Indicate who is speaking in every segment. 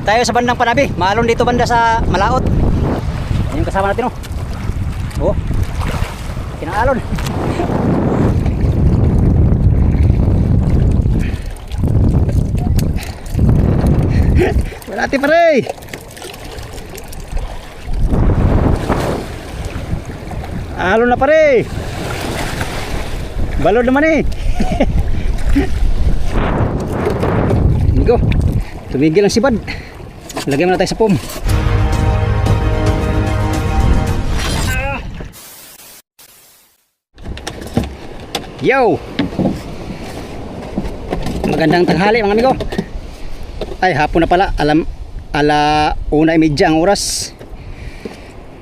Speaker 1: tayo sa bandang Panabi. Maalon dito banda sa Malaot. Yan yung kasama natin, oh. Oh. Kinaalon. Malati pare. Alon na pare. Balod naman eh. Go. Tumigil ang sibad. Lagyan mo na tayo sa pom. Yo. Magandang tanghali mga amigo. Ay, hapon na pala. Ala 1:30 ang oras.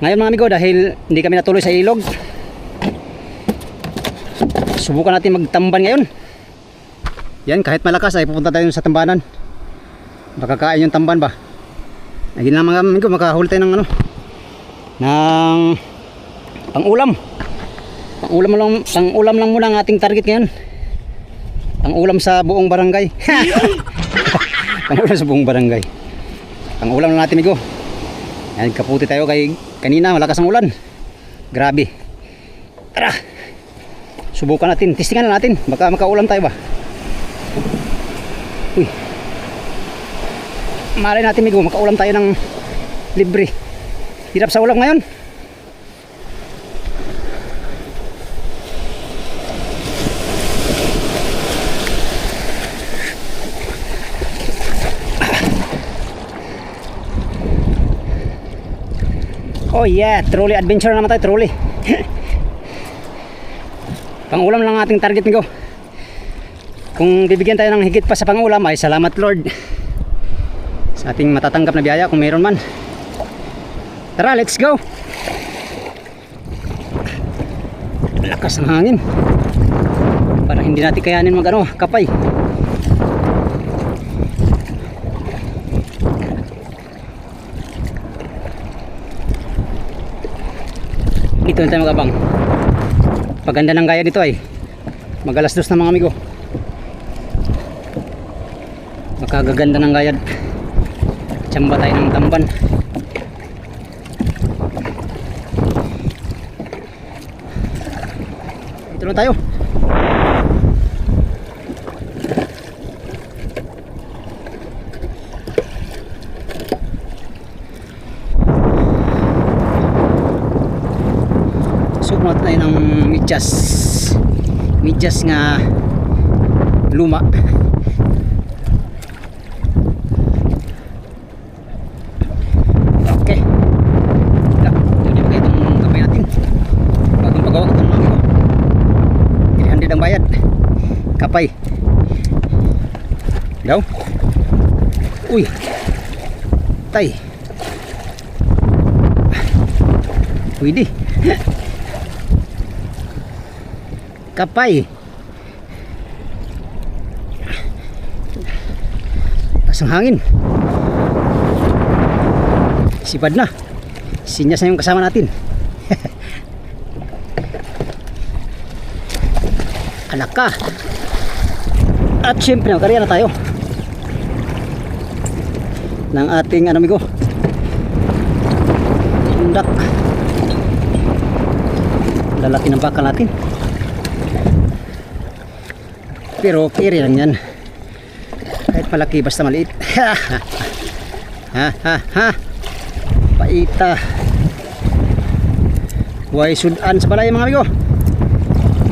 Speaker 1: Ngayon mga amigo, dahil hindi kami natuloy sa ilog, subukan natin magtamban ngayon. Yan, kahit malakas ay pupunta tayo sa tambanan. Baka kain yung tamban ba. Lagi na mga amigo, makahuli tayo ng ano, ng pang-ulam. Pang-ulam lang muna ang ating target ngayon. Pang-ulam sa buong barangay. Pang-ulam sa buong barangay. Pang-ulam lang natin amigo. Yan, kaputi tayo kay kanina, malakas ang ulan. Grabe. Tara. Subukan natin, testingan na natin. Baka makaulam tayo ba. Uy. Malay natin amigo, makaulam tayo ng libre. Hirap sa ulam ngayon. Oh yeah, truly adventure naman tayo, truly. Pangulam lang ating target amigo. Kung bibigyan tayo ng higit pa sa pangulam ay salamat Lord sa ating matatanggap na biyaya kung mayroon man. Tara, let's go. Lakas ng hangin. Para hindi natin kayanin mag kapay. Dito tayo magabang. Paganda ng gaya dito ay mag-alas 2 na mga amigo. Makagaganda ng gayad. Tsamba tayo ng tamban. Dito na tayo. Sukunat tayo ng medyas nga luma. Okay. Hindi ba itong kamay natin? Bagong pagawa ko itong mga ko. 300 ang bayad. Kapay. Daw. Uy. Tay. Pwede. Kapay. Pasang hangin. Sipad na. Sinyas na yung kasama natin. Anak ka. At syempre nakariya na tayo ng ating amigo undak. Lalaki ng bakal natin. Pero kiri lang yan. Kahit malaki basta maliit. Paita. Huwag sudan sa balay mga amigo.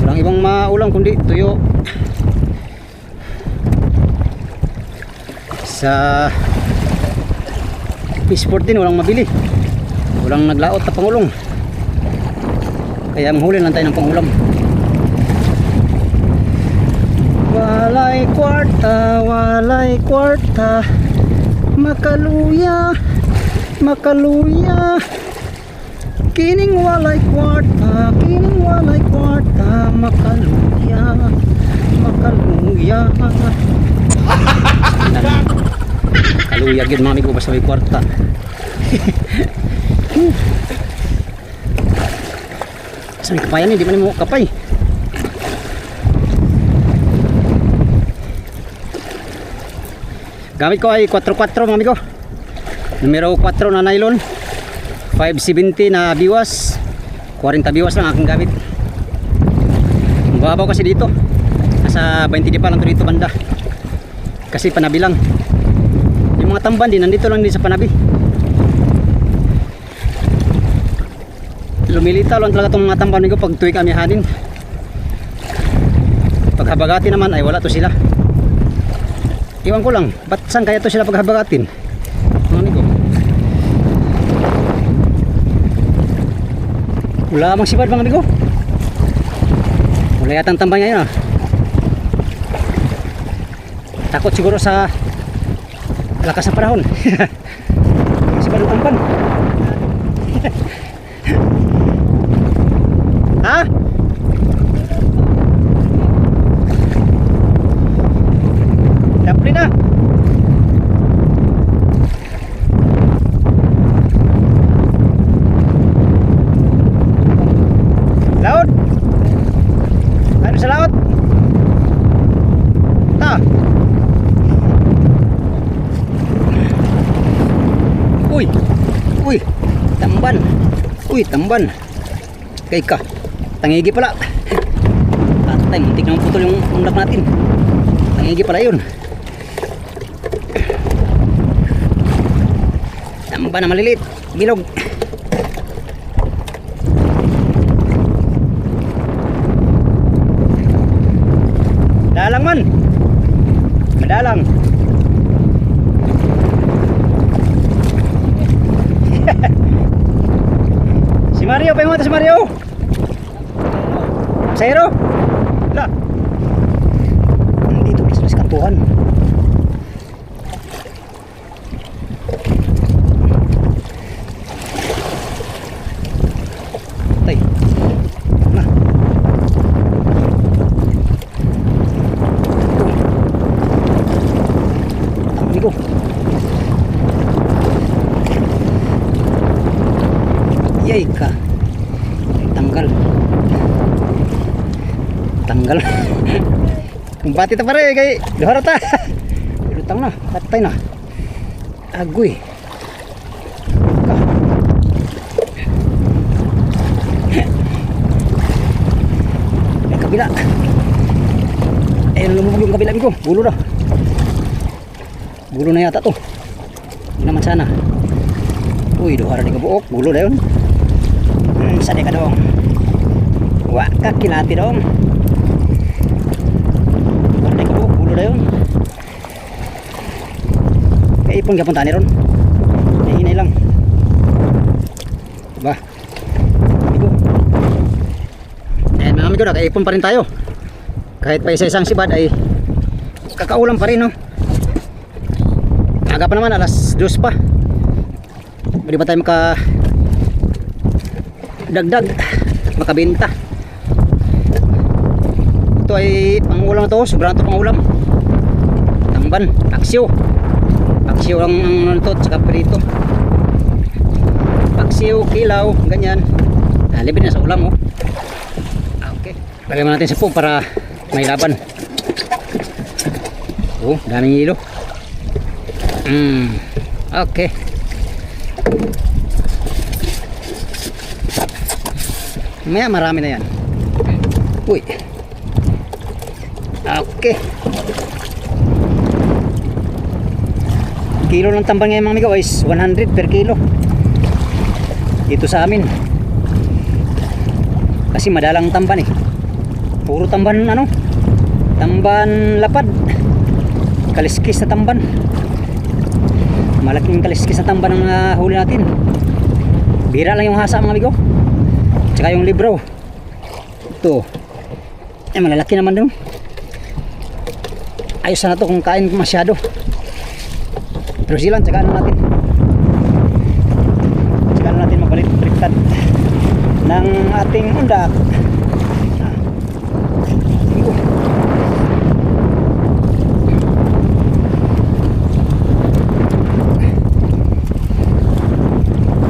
Speaker 1: Walang ibang maulam kundi tuyo. Sa Peaceport din walang mabili. Walang naglaot na pangulong. Kaya manghuli lang tayo ng pangulam. Walay kwarta, makaluya, kining walay kwarta, makaluya. Kaluya gid mga amigo basta may kwarta. Sa may kapayan di man mo kapay. Gamit ko ay 4-4 mga amigo. Numero 4 na nylon, 570 na biwas, 40 biwas lang aking gamit. Mababaw kasi dito, nasa 20 di pa lang dito banda, kasi panabi lang. Yung mga tamban din nandito lang din sa panabi. Lumilitaw lang talaga itong mga tamban ko pag tuwing kami hanin. Pag habagati naman ay wala to sila. Iwan ko lang, ba't saan kaya to sila pag habagatin? Ano ko? Wala mang sipad mga amigo. Wala yatang tamban ngayon ah. Takot siguro sa lakas ng panahon. Sipad ng tamban. Ha? Dapli na. Laut. Ano sa laut? Ta. Uy. Uy. Tamban. Uy, tamban. Kay ka. Tangigi pala. Patay, muntik na maputol yung undak natin. Tangigi pala yun. Tamba na maliliit. Bilog. Dalang man. Madalang. Si Mario, pa yung mata si Mario. Sayro. Lah. Nandito pala sa kantuhan. Tay. Nah. Amigo. Yay ka. Tanggal. Tanggal. Kumpati ta pare kay luhara ta. Lutang na, patay na. Agoy. Ay kabila. Ayun lumubog yung kabila ko. Bulo na. Bulo na yata to. Hindi naman sana. Uy, luhara di ka buok. Bulo na yun. Saan ka dong? Wak ka kilati dong. Yun. Kaya ipon gapon tani ron. Hinay lang. Diba? Amigo. Ayan mga amigo, nakaipon pa rin tayo. Kahit pa isa-isang sibad ay kakaulam pa rin, no? Aga pa naman, alas 2 pa. Pwede ba tayo dagdag, makabenta? Ito ay pangulam na to, sobrang ito pangulam. Tamban, paksiw. Paksiw lang ang ito, tsaka prito. Paksiw, kilaw, ganyan. Libre na sa ulam, oh. Okay. Lagyan mo natin sa pug para may laban. Oh, daming hilo. Okay. Maya marami na yan. Uy. Okay. Kilo ng tamban ngayon mga amigo is 100 per kilo dito sa amin, kasi madalang tamban eh. Puro tamban ano, tamban lapad, kaliskis na tamban. Malaking kaliskis na tamban ang huli natin. Bira lang yung hasa mga amigo, tsaka yung libro. Ito malalaki naman dun. Ayos na to kung kain masyado. Pero silang tsagaan natin. Tsagaan natin magbaliktad ng ating undak.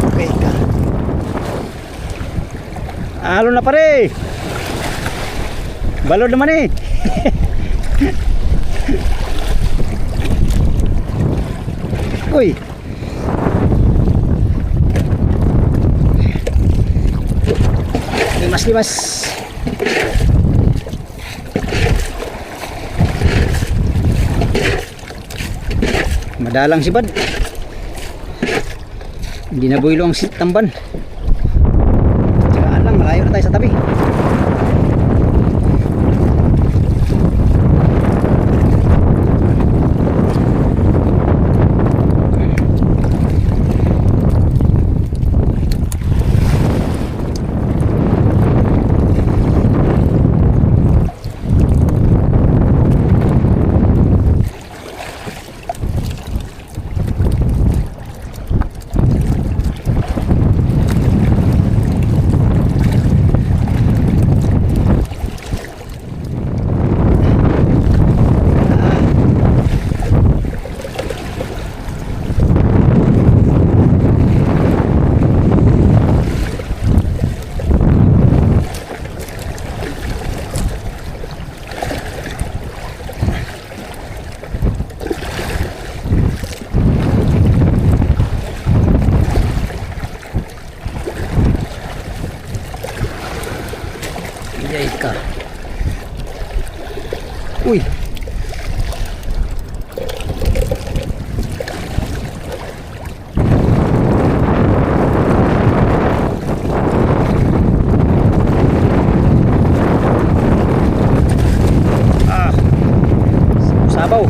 Speaker 1: Okay ka. Halo na pare. Balod naman eh. Uy. limas. Madalang si Bad. Hindi na buwilo ang tamban. Tsagaan lang, malayo na tayo sa tabi. Yay ka. Uy. Ah. Sabaw.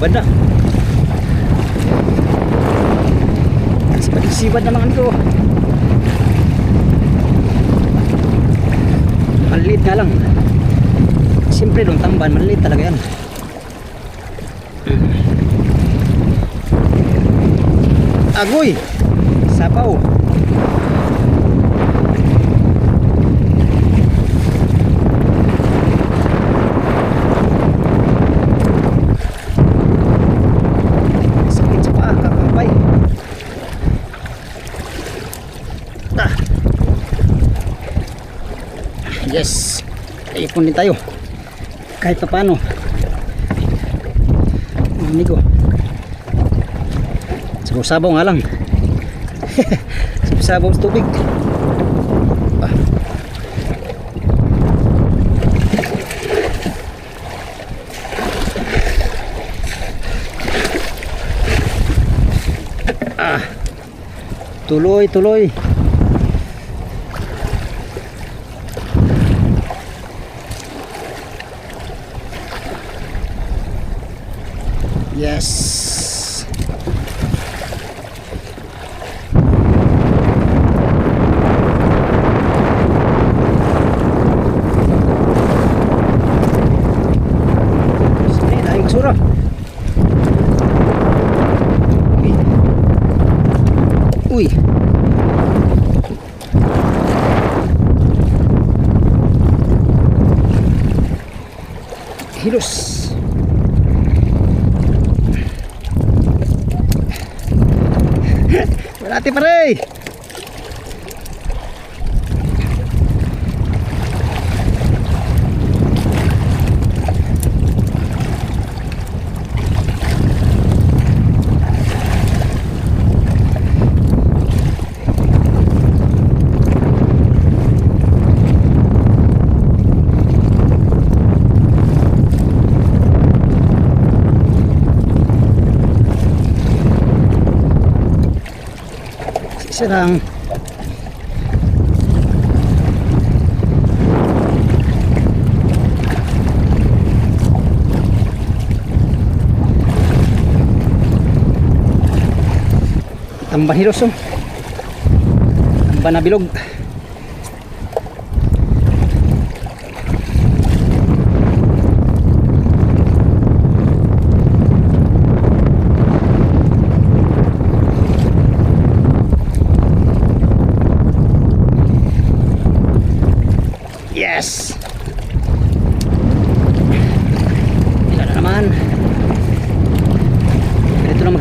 Speaker 1: Sibad na. Sibad naman ko. Maliit nga lang. Siyempre doon tamban, maliit talaga yan. Agoy! Sapaw! Yes, ipon din tayo kahit pa paano mga amigo. Sabaw nga lang. Sabaw sa tubig. Tuloy. Yes. Sini dahil basura. Uy. Hilos. Malati pare. Serang. Tambah hilos oh. Tambah na bilog.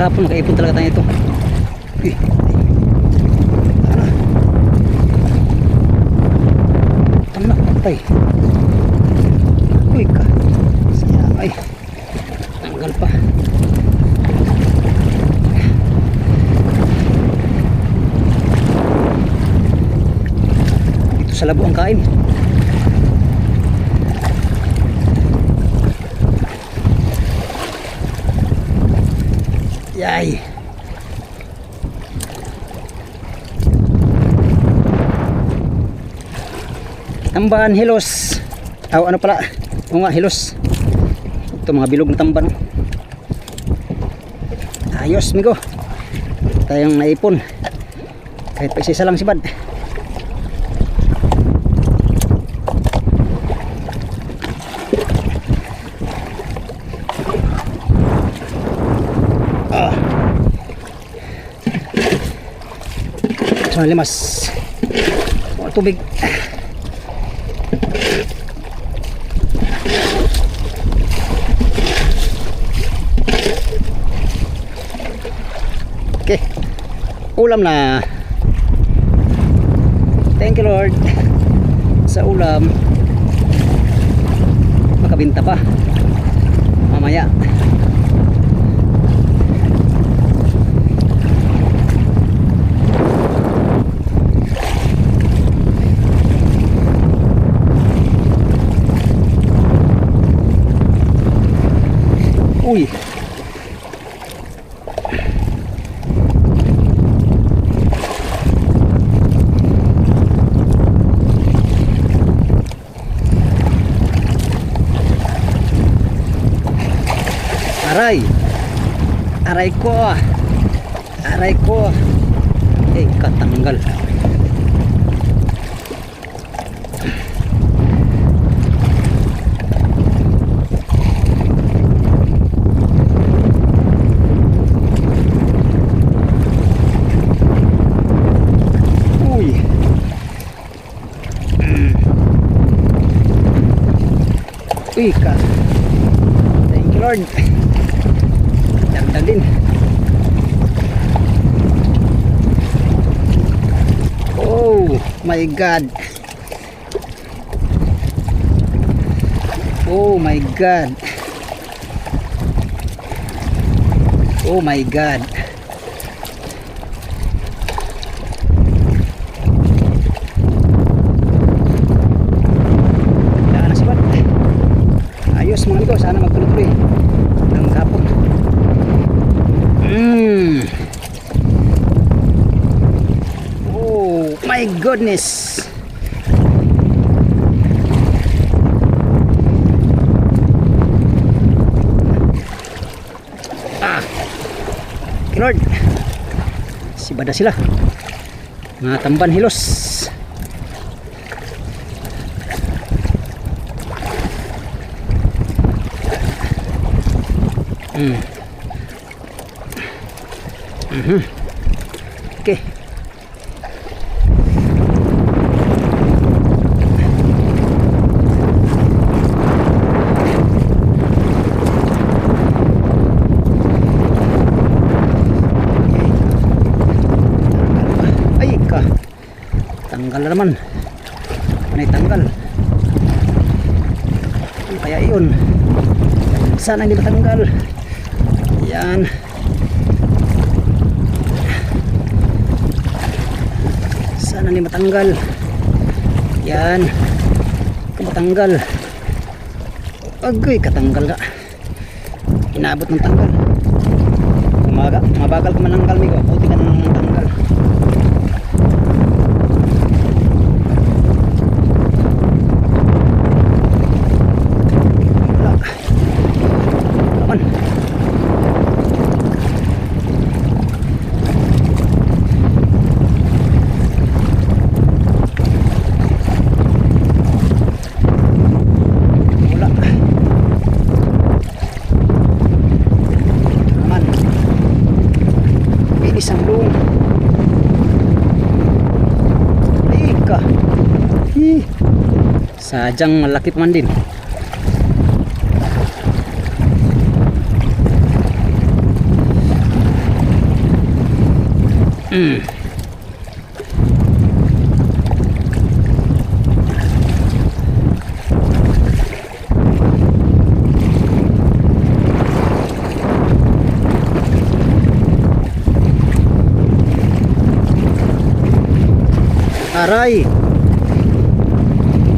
Speaker 1: Kahapon makaipon talaga tayo ito. Uy. Ano? Tama, patay. Uy ka. Saya ay. Tanggal pa. Dito sa labo ang kain. Yay. Tamban hilos. Ano pala? O nga, hilos. Ito mga bilog na tamban. Ayos, migo. Tayong naipon. Kahit pa isa lang si Bad. Limas tubig. Okay, ulam na. Thank you Lord sa ulam. Makabinta pa mamaya. Uy. Aray. Aray ko. Aray ko. Katanggal. Uy ka. Thank you Lord. Dagdag din. Oh my God. Oh my God. Oh my God. Mga ito, sana magtuloy-tuloy ng hapon. Oh my goodness. Lord, sibada sila mga tamban hilos. Okay. Ay ka. Tanggal na naman. Panay tanggal. Kaya iyon. Sana hindi matanggal. Yan. Sana hindi matanggal. Yan. Kung matanggal. Agoy, katanggal ka. Inaabot ng tanggal. Mabagal ka mananggal, migo. Puti ka ng tanggal. Isang luong. Ay ka. Sadyang malaki pa man din. Aray!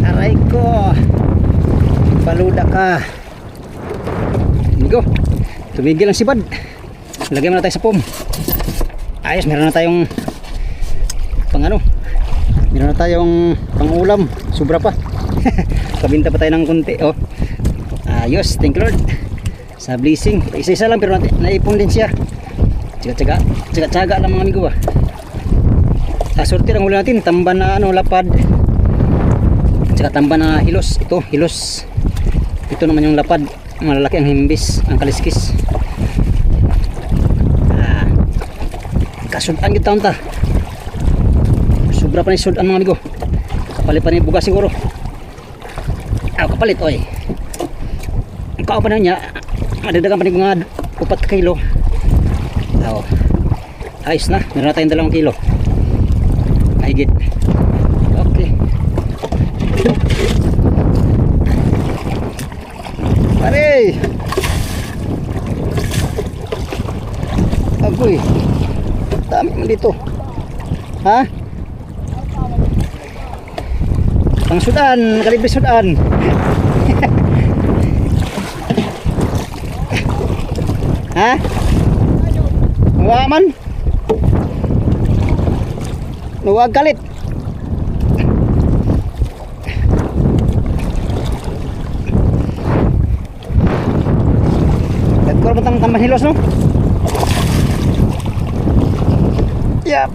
Speaker 1: Aray ko! Paluda ka! Amigo, tumigil ang sibad. Lagyan mo na tayo sa pom. Ayos, meron na tayong pang ano, meron na tayong pang ulam. Sobra pa. Kabinta pa tayo ng kunti. Oh. Ayos, thank you Lord sa blessing. Isa-isa lang pero naipon din siya. Tsaga-tsaga lang mga amigo ah. Sorti lang huli natin, tamban na ano, lapad. Tsaka tamban na hilos. Ito, hilos. Ito naman yung lapad. Malalaki ang himbis, ang kaliskis. Kasudan kita unta. Sobra pa ni sudan mga amigo. Kapalit pa ni bugas siguro. Kapalit oy. Ikaw pa na niya. Madadagan pa ni mga 4 kilo. Ayos na, meron na tayong 2 kilo. Higit. Okay. Pare. Agoy. Dami man dito. Ha? Pang sudan, kalibre sudan. Ha? Waman. Nuwag kalit. Nagkaroon mo tamban hilos no? Yap.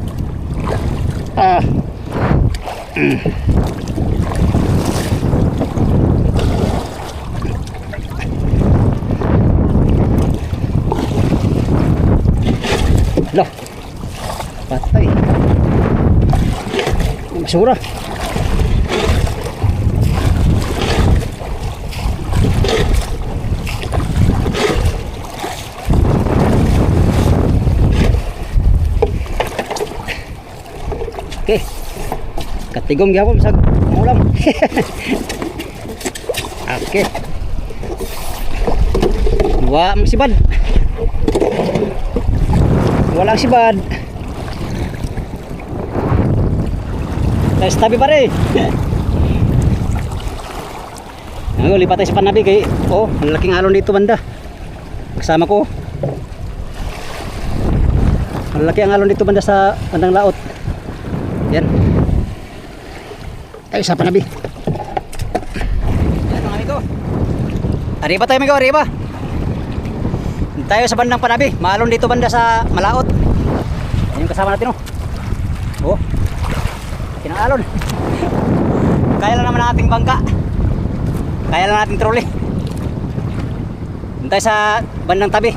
Speaker 1: Loh. Patay. Basura. Okay. Katigong gyapon sa ulam. Okay. Wa sibad. Walang sibad. Guys, tabi pare. Ngayon, lipat tayo sa panabi kay malaking alon dito banda. Kasama ko. Malaki ang alon dito banda sa bandang laot. Yan. Tayo sa panabi. Yan mga amigo. Arriba tayo amigo, arriba. Tayo sa bandang panabi. Maalon dito banda sa malaot. Yan yung kasama natin oh. Kinaalon. Kaya lang naman ang ating bangka. Kaya lang natin trolley. Doon tayo sa bandang tabi.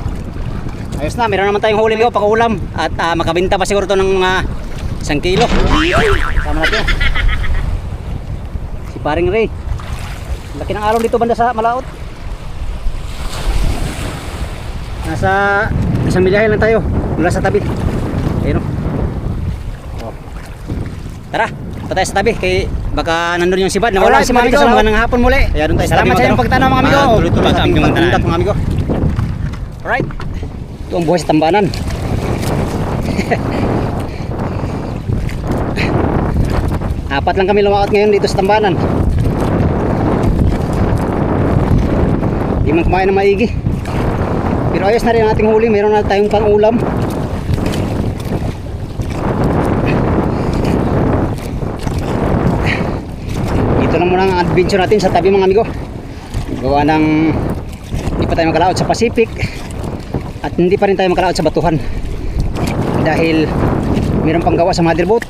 Speaker 1: Ayos na, meron naman tayong huli mo pag-ulam. At makabinta pa siguro to ng 1 kilo. Sama natin. Si paring Ray. Laki ng alon dito banda sa Malaot. Nasa 1 milyahe lang tayo mula sa tabi. Ayun Tara, punta tayo sa tabi kay baka nandun yung sibad. Nawala si mga amigo. Magandang hapon muli. Kaya doon tayo sa tabi. Salamat sa inyong pagtanaw mga amigo. Tuloy-tuloy sa aming mga amigo. Alright. Ito ang buhay sa tambanan. Apat lang kami lumakot ngayon dito sa tambanan. Di man kumain ng maigi. Pero ayos na rin ang ating huli. Meron na tayong pang-ulam. Ito lang muna ang adventure natin sa tabi mga amigo. Gawa ng hindi pa tayo makalaot sa Pacific at hindi pa rin tayo makalaot sa batuhan dahil mayroon pang gawa sa motherboat.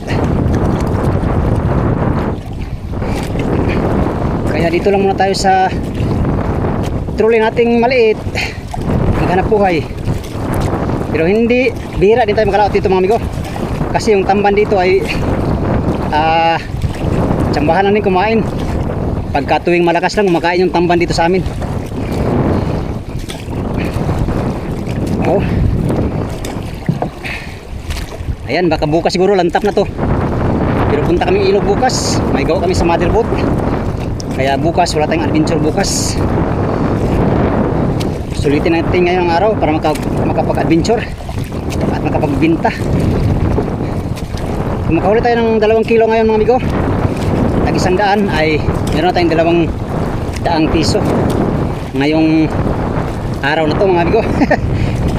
Speaker 1: Kaya dito lang muna tayo sa trolley nating maliit naghanap buhay. Pero hindi, bihira din tayo makalaot dito mga amigo kasi yung tamban dito ay tsambahan lang din kumain. Pagka tuwing malakas lang kumakain yung tamban dito sa amin. Ayan, baka bukas siguro lantap na to. Pero punta kaming ilog bukas. May gawa kami sa motherboard. Kaya bukas wala tayong adventure bukas. Sulitin natin ngayong araw para makapag-adventure at makapagbinta. Kung makahuli tayo ng 2 kilo ngayon mga amigo, tag 100 ay meron na tayong 200 piso ngayong araw na to mga amigo.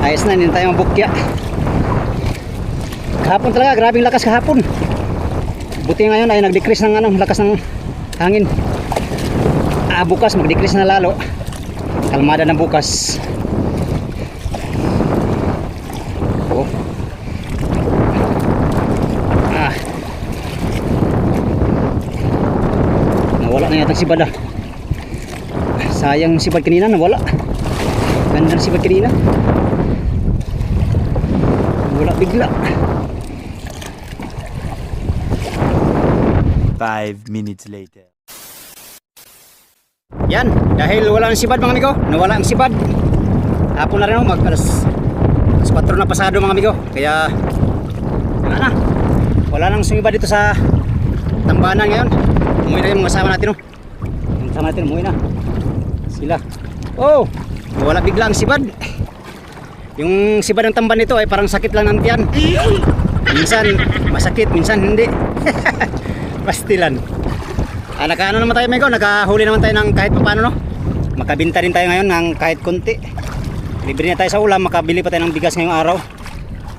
Speaker 1: Ayos na, hindi na tayo mabukya. Kahapon talaga, grabing lakas kahapon. Buti ngayon ay nag-decrease ng lakas ng hangin. Bukas mag-decrease na lalo. Kalmada na bukas. Oh. Nawala na yata sibad ah. Sayang sibad kanina, nawala. Ganda ng sibad kanina. Wala bigla.
Speaker 2: 5 minutes later.
Speaker 1: Yan, dahil wala ang sibad mga amigo, nawala ang sibad. Hapon na rin ako, alas 4 na pasado mga amigo. Kaya wala na. Wala nang sumibad dito sa tambanan ngayon. Umuwi na yung mga kasama natin, oh. Yung kasama natin, umuwi na. Sila. Oh, wala bigla ang sibad. Yung sibad ng tamban nito ay parang sakit lang ng tiyan. Minsan masakit, minsan hindi. Pastilan. Nakaano naman tayo amigo, nakahuli naman tayo ng kahit paano, no. Makabinta din tayo ngayon ng kahit konti. Libre na tayo sa ulam, makabili pa tayo ng bigas ngayong araw.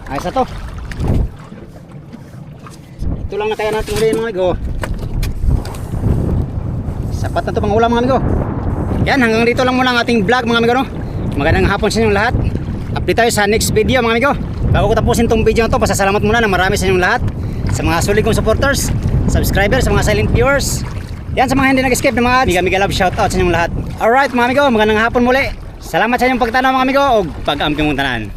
Speaker 1: Ayos na to. Ito lang na kaya natin huli mga amigo. Sapat na to pang ulam mga amigo. Yan, hanggang dito lang muna ang ating vlog mga amigo, no. Magandang hapon sa inyong lahat. Update tayo sa next video mga amigo. Bago ko tapusin tong video na to, pasasalamat muna ng marami sa inyong lahat. Sa mga solid kong supporters, subscribers, sa mga silent viewers. Yan, sa mga hindi nag-skip ng mga Mega love shoutout sa inyong lahat. Alright mga amigo, magandang hapon muli. Salamat sa inyong pagtanaw mga amigo o pag-ampi mong tanan.